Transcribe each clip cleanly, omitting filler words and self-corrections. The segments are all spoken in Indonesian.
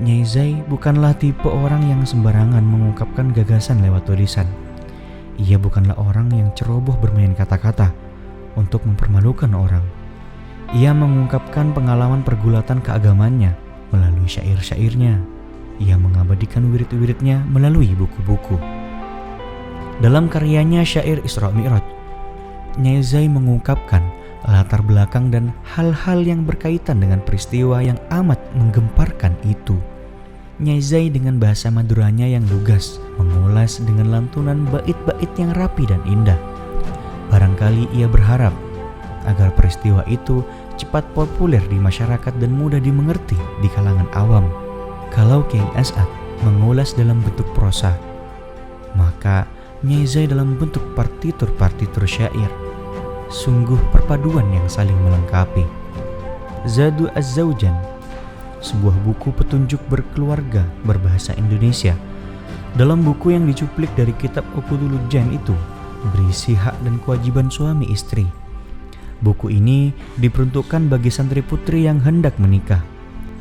Nyai Zai bukanlah tipe orang yang sembarangan mengungkapkan gagasan lewat tulisan. Ia bukanlah orang yang ceroboh bermain kata-kata untuk mempermalukan orang. Ia mengungkapkan pengalaman pergulatan keagamannya melalui syair-syairnya. Ia mengabadikan wirid-wiridnya melalui buku-buku. Dalam karyanya Syair Isra Mi'raj, Nyai Zai mengungkapkan latar belakang dan hal-hal yang berkaitan dengan peristiwa yang amat menggemparkan itu. Nyai Zai dengan bahasa Maduranya yang lugas mengulas dengan lantunan bait-bait yang rapi dan indah. Barangkali ia berharap agar peristiwa itu cepat populer di masyarakat dan mudah dimengerti di kalangan awam. Kalau Kiai As'ad mengulas dalam bentuk prosa, maka Nyai Zai dalam bentuk partitur-partitur syair. Sungguh perpaduan yang saling melengkapi. Zadu Az-Zawjan, sebuah buku petunjuk berkeluarga berbahasa Indonesia. Dalam buku yang dicuplik dari kitab Uqudul Jan itu berisi hak dan kewajiban suami istri. Buku ini diperuntukkan bagi santri putri yang hendak menikah.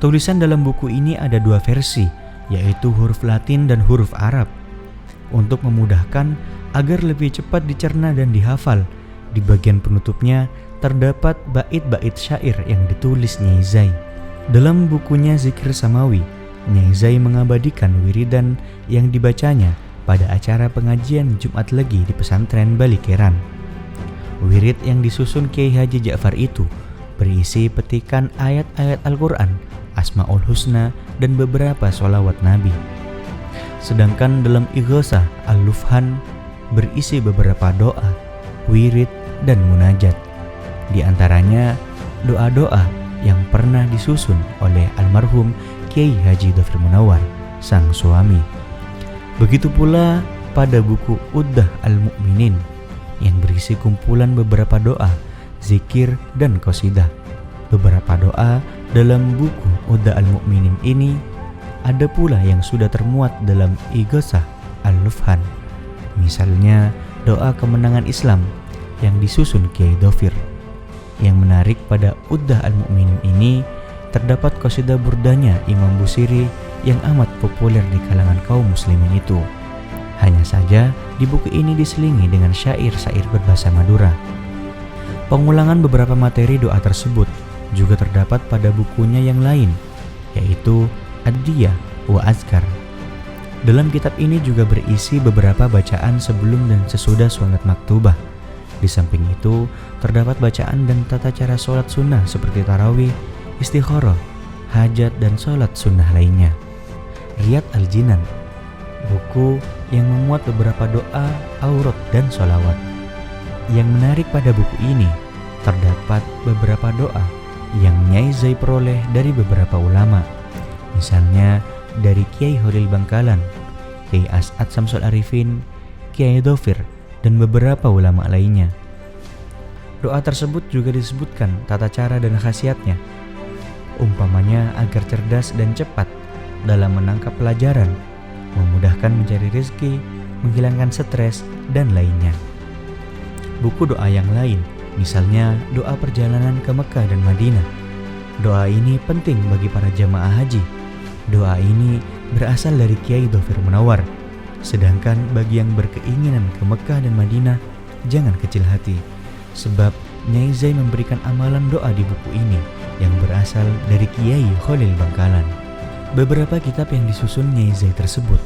Tulisan dalam buku ini ada dua versi, yaitu huruf Latin dan huruf Arab. Untuk memudahkan agar lebih cepat dicerna dan dihafal, di bagian penutupnya terdapat bait-bait syair yang ditulis Nyai Zai. Dalam bukunya Zikir Samawi, Nyai Zai mengabadikan wiridan yang dibacanya pada acara pengajian Jumat Legi di pesantren Balikeran. Wirid yang disusun Kiai Haji Ja'far itu berisi petikan ayat-ayat Al-Quran, Asmaul Husna, dan beberapa sholawat Nabi. Sedangkan dalam Ighosah Al-Lufhan berisi beberapa doa, wirid, dan munajat. Di antaranya doa-doa yang pernah disusun oleh almarhum Kiai Haji Dhofir Munawwar, sang suami. Begitu pula pada buku Uddah Al-Mu'minin yang berisi kumpulan beberapa doa, zikir, dan qasidah. Beberapa doa dalam buku Uddah Al-Mu'minin ini ada pula yang sudah termuat dalam Ighosah Al-Lufhan. Misalnya doa kemenangan Islam yang disusun Kiai Dhofir. Yang menarik pada Uddah Al-Mu'minin ini terdapat qasidah burdanya Imam Busiri yang amat populer di kalangan kaum muslimin itu. Hanya saja di buku ini diselingi dengan syair-syair berbahasa Madura. Pengulangan beberapa materi doa tersebut juga terdapat pada bukunya yang lain, yaitu Ad-Diyah wa Azkar. Dalam kitab ini juga berisi beberapa bacaan sebelum dan sesudah sholat maktubah. Di samping itu, terdapat bacaan dan tata cara sholat sunnah seperti tarawih, istikharah, hajat, dan sholat sunnah lainnya. Riyad Al-Jinan, buku yang memuat beberapa doa, aurat, dan sholawat. Yang menarik pada buku ini, terdapat beberapa doa yang Nyai Zai peroleh dari beberapa ulama. Misalnya dari Kiai Holil Bangkalan, Kiai As'ad Samsul Arifin, Kiai Dhofir, dan beberapa ulama lainnya. Doa tersebut juga disebutkan tata cara dan khasiatnya. Umpamanya agar cerdas dan cepat dalam menangkap pelajaran, memudahkan mencari rezeki, menghilangkan stres, dan lainnya. Buku doa yang lain, misalnya doa perjalanan ke Mekah dan Madinah. Doa ini penting bagi para jamaah haji. Doa ini berasal dari Kiai Dhofir Munawwar. Sedangkan bagi yang berkeinginan ke Mekah dan Madinah, jangan kecil hati, sebab Nyai Zai memberikan amalan doa di buku ini yang berasal dari Kiai Holil Bangkalan. Beberapa kitab yang disusun Nyai Zai tersebut,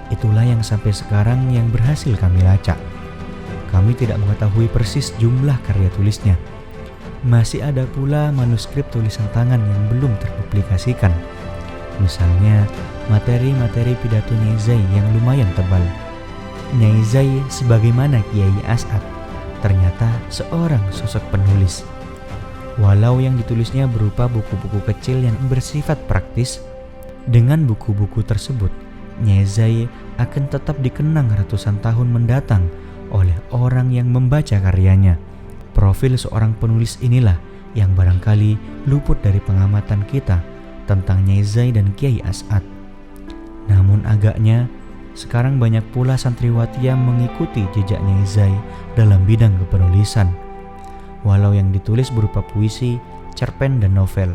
itulah yang sampai sekarang yang berhasil kami lacak. Kami tidak mengetahui persis jumlah karya tulisnya. Masih ada pula manuskrip tulisan tangan yang belum terpublikasikan. Misalnya materi-materi pidato Nyai Zai yang lumayan tebal. Nyai Zai sebagaimana Kiai As'ad ternyata seorang sosok penulis. Walau yang ditulisnya berupa buku-buku kecil yang bersifat praktis, dengan buku-buku tersebut Nyai Zai akan tetap dikenang ratusan tahun mendatang oleh orang yang membaca karyanya. Profil seorang penulis inilah yang barangkali luput dari pengamatan kita tentang Nyai Zai dan Kiai As'ad. Namun agaknya sekarang banyak pula santriwati yang mengikuti jejak Nyai Zai dalam bidang kepenulisan. Walau yang ditulis berupa puisi, cerpen, dan novel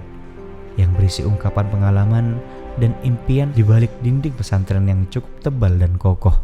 yang berisi ungkapan pengalaman dan impian di balik dinding pesantren yang cukup tebal dan kokoh.